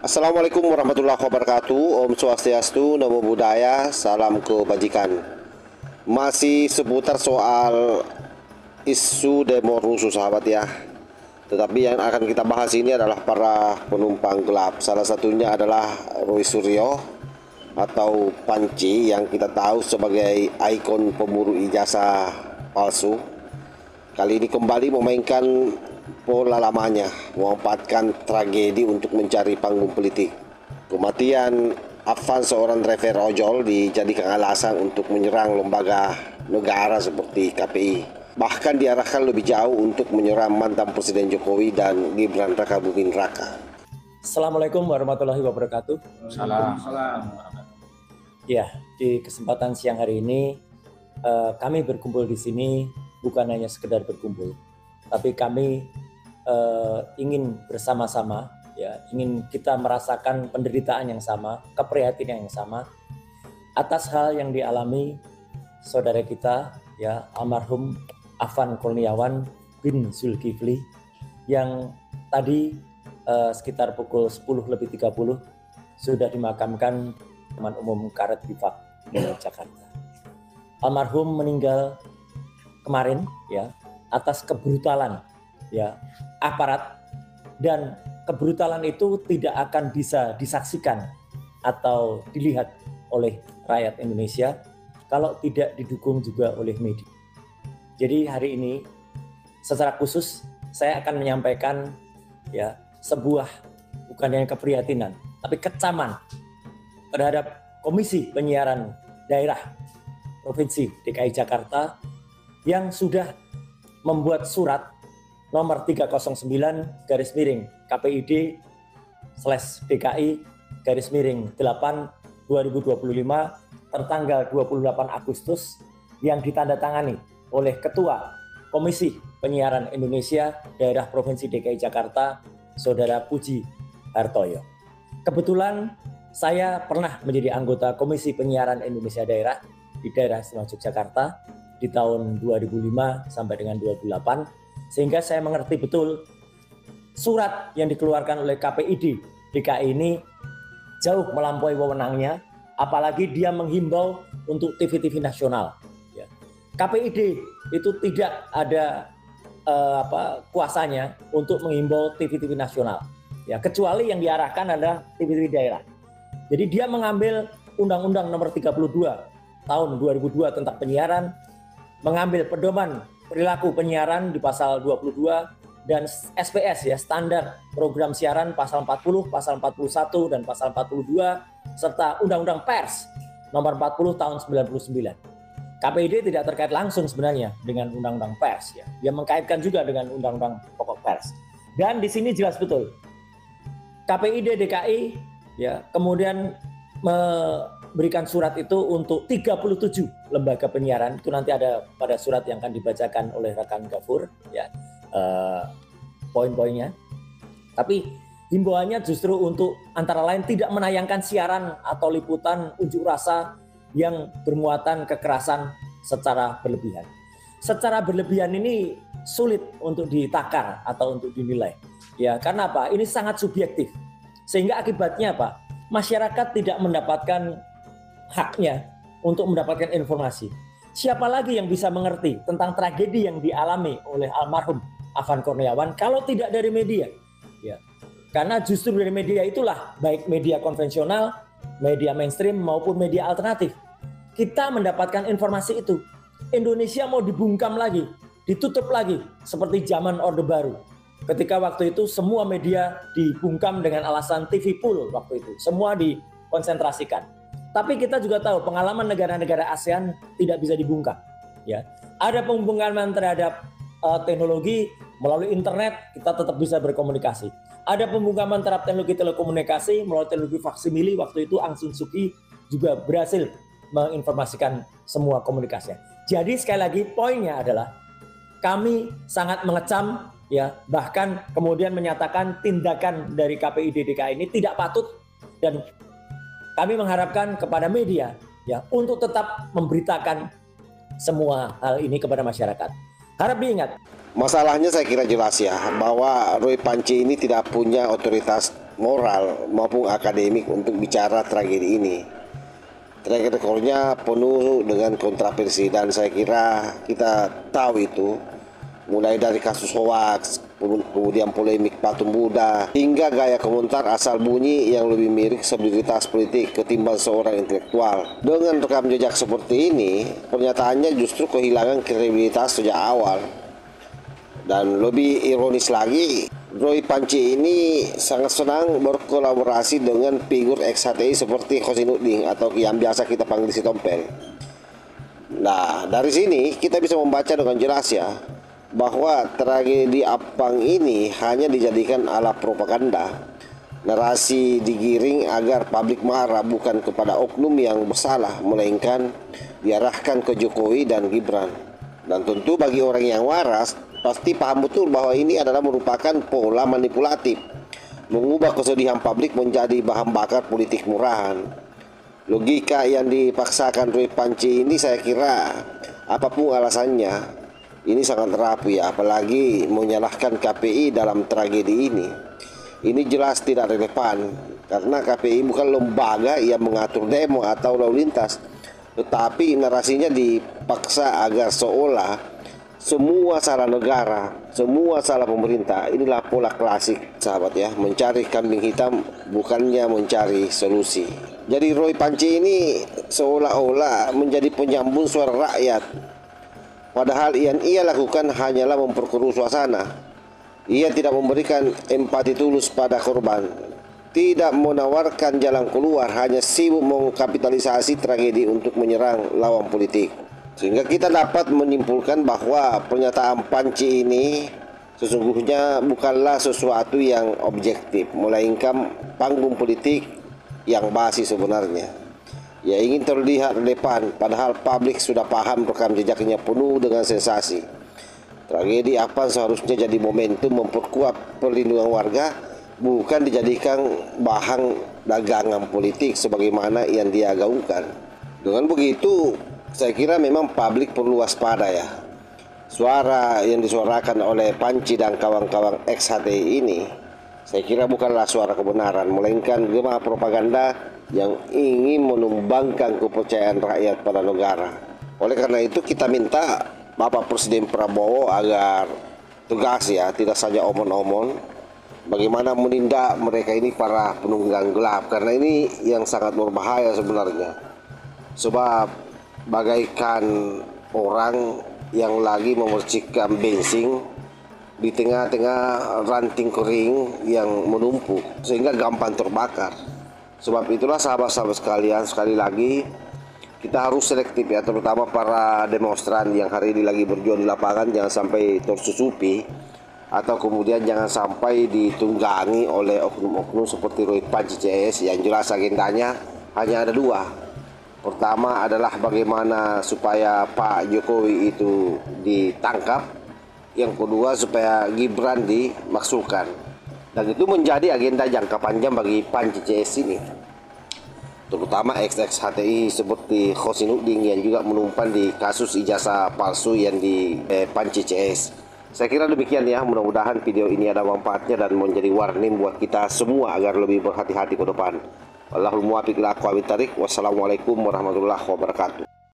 Assalamualaikum warahmatullahi wabarakatuh. Om Swastiastu, Namo Buddhaya, salam kebajikan. Masih seputar soal isu demo rusuh sahabat ya. Tetapi yang akan kita bahas ini adalah para penumpang gelap. Salah satunya adalah Roy Suryo atau Panci yang kita tahu sebagai ikon pemburu ijazah palsu. Kali ini kembali memainkan pola lamanya, memanfaatkan tragedi untuk mencari panggung politik. Kematian Afan, seorang driver ojol, dijadikan alasan untuk menyerang lembaga negara seperti KPI. Bahkan diarahkan lebih jauh untuk menyerang mantan Presiden Jokowi dan Gibran Rakabuming Raka. Assalamualaikum warahmatullahi wabarakatuh. Salam. Ya, di kesempatan siang hari ini kami berkumpul di sini bukan hanya sekedar berkumpul, tapi kami ingin bersama-sama, ya, ingin kita merasakan penderitaan yang sama, keprihatinan yang sama atas hal yang dialami saudara kita, ya, almarhum Afan Kurniawan bin Zulkifli yang tadi sekitar pukul 10:30 sudah dimakamkan Taman Umum Karet Bifak di Jakarta. Almarhum meninggal kemarin, ya, atas kebrutalan, ya, aparat, dan kebrutalan itu tidak akan bisa disaksikan atau dilihat oleh rakyat Indonesia kalau tidak didukung juga oleh media. Jadi hari ini secara khusus saya akan menyampaikan, ya, sebuah bukan hanya keprihatinan tapi kecaman terhadap Komisi Penyiaran Daerah Provinsi DKI Jakarta yang sudah membuat surat nomor 309/DKI/8/2025 tertanggal 28 Agustus yang ditandatangani oleh Ketua Komisi Penyiaran Indonesia Daerah Provinsi DKI Jakarta, Saudara Puji Hartoyo. Kebetulan saya pernah menjadi anggota Komisi Penyiaran Indonesia Daerah di Daerah Istimewa Yogyakarta di tahun 2005 sampai dengan 2008, sehingga saya mengerti betul surat yang dikeluarkan oleh KPID DKI ini jauh melampaui wewenangnya, apalagi dia menghimbau untuk TV-TV nasional. Ya. KPID itu tidak ada kuasanya untuk menghimbau TV-TV nasional, ya, kecuali yang diarahkan adalah TV-TV daerah. Jadi dia mengambil Undang-Undang Nomor 32 Tahun 2002 tentang penyiaran, mengambil pedoman perilaku penyiaran di pasal 22 dan SPS, ya, standar program siaran pasal 40, pasal 41 dan pasal 42 serta Undang-Undang Pers Nomor 40 Tahun 99. KPID tidak terkait langsung sebenarnya dengan Undang-Undang Pers, ya. Dia mengkaitkan juga dengan Undang-Undang Pokok Pers. Dan di sini jelas betul KPID DKI, ya, kemudian memberikan surat itu untuk 37 lembaga penyiaran. Itu nanti ada pada surat yang akan dibacakan oleh rekan Gafur, ya, poin-poinnya. Tapi himbauannya justru untuk antara lain tidak menayangkan siaran atau liputan unjuk rasa yang bermuatan kekerasan secara berlebihan. Secara berlebihan ini sulit untuk ditakar atau untuk dinilai, ya, karena apa? Ini sangat subjektif. Sehingga akibatnya apa? Masyarakat tidak mendapatkan haknya untuk mendapatkan informasi. Siapa lagi yang bisa mengerti tentang tragedi yang dialami oleh almarhum Afan Kurniawan kalau tidak dari media? Ya. Karena justru dari media itulah, baik media konvensional, media mainstream maupun media alternatif, kita mendapatkan informasi itu. Indonesia mau dibungkam lagi, ditutup lagi seperti zaman Orde Baru. Ketika waktu itu semua media dibungkam dengan alasan TV pool waktu itu. Semua dikonsentrasikan. Tapi kita juga tahu pengalaman negara-negara ASEAN tidak bisa dibungkam. Ya. Ada pembungkaman terhadap teknologi melalui internet, kita tetap bisa berkomunikasi. Ada pembungkaman terhadap teknologi telekomunikasi melalui teknologi faksimili, waktu itu Aung San Suu Kyi juga berhasil menginformasikan semua komunikasinya. Jadi sekali lagi poinnya adalah kami sangat mengecam, ya, bahkan kemudian menyatakan tindakan dari KPID DKI ini tidak patut, dan kami mengharapkan kepada media, ya, untuk tetap memberitakan semua hal ini kepada masyarakat. Harap diingat. Masalahnya saya kira jelas ya, bahwa Roy Panci ini tidak punya otoritas moral maupun akademik untuk bicara tragedi ini. Track recordnya penuh dengan kontroversi dan saya kira kita tahu itu, mulai dari kasus hoaks, kemudian polemik patung Buddha, hingga gaya komentar asal bunyi yang lebih mirip selebritas politik ketimbang seorang intelektual. Dengan rekam jejak seperti ini, pernyataannya justru kehilangan kredibilitas sejak awal. Dan lebih ironis lagi, Roy Panci ini sangat senang berkolaborasi dengan figur ex-HTI seperti Khosinuddin atau yang biasa kita panggil si Tompel. Nah, dari sini kita bisa membaca dengan jelas ya, bahwa tragedi Apang ini hanya dijadikan alat propaganda. Narasi digiring agar publik marah bukan kepada oknum yang bersalah, melainkan diarahkan ke Jokowi dan Gibran. Dan tentu bagi orang yang waras, pasti paham betul bahwa ini adalah merupakan pola manipulatif, mengubah kesedihan publik menjadi bahan bakar politik murahan. Logika yang dipaksakan Roy Panci ini saya kira apapun alasannya, ini sangat rapuh ya, apalagi menyalahkan KPI dalam tragedi ini. Ini jelas tidak relevan, karena KPI bukan lembaga yang mengatur demo atau lalu lintas, tetapi narasinya dipaksa agar seolah semua salah negara, semua salah pemerintah. Inilah pola klasik sahabat ya, mencari kambing hitam bukannya mencari solusi. Jadi Roy Panci ini seolah-olah menjadi penyambung suara rakyat, padahal yang ia lakukan hanyalah memperkeruh suasana. Ia tidak memberikan empati tulus pada korban, tidak menawarkan jalan keluar, hanya sibuk mengkapitalisasi tragedi untuk menyerang lawan politik. Sehingga kita dapat menyimpulkan bahwa pernyataan Panci ini sesungguhnya bukanlah sesuatu yang objektif, melainkan panggung politik yang basi sebenarnya. Ya ingin terlihat relevan, padahal publik sudah paham rekam jejaknya penuh dengan sensasi. Tragedi apa seharusnya jadi momentum memperkuat perlindungan warga, bukan dijadikan bahan dagangan politik sebagaimana yang dia gaungkan. Dengan begitu, saya kira memang publik perlu waspada ya. Suara yang disuarakan oleh Panci dan kawan-kawan ex-HTI ini, saya kira bukanlah suara kebenaran, melainkan gema propaganda yang ingin menumbangkan kepercayaan rakyat pada negara. Oleh karena itu kita minta Bapak Presiden Prabowo agar tegas ya, tidak saja omong-omong, bagaimana menindak mereka ini para penunggang gelap, karena ini yang sangat berbahaya sebenarnya. Sebab bagaikan orang yang lagi memercikkan bensin di tengah-tengah ranting kering yang menumpuk sehingga gampang terbakar. Sebab itulah sahabat-sahabat sekalian, sekali lagi kita harus selektif ya, terutama para demonstran yang hari ini lagi berjuang di lapangan, jangan sampai tersusupi atau kemudian jangan sampai ditunggangi oleh oknum-oknum seperti Roy Panci CS yang jelas agendanya hanya ada dua. Pertama adalah bagaimana supaya Pak Jokowi itu ditangkap, yang kedua supaya Gibran dimaksudkan, dan itu menjadi agenda jangka panjang bagi Panci CS ini, terutama ex-HTI seperti Khosinuddin yang juga menumpang di kasus ijazah palsu yang di Panci CS. Saya kira demikian ya, mudah-mudahan video ini ada manfaatnya dan menjadi warning buat kita semua agar lebih berhati-hati ke depan. Wallahul muwaffiq ila aqwamit thariq. Wassalamualaikum warahmatullahi wabarakatuh.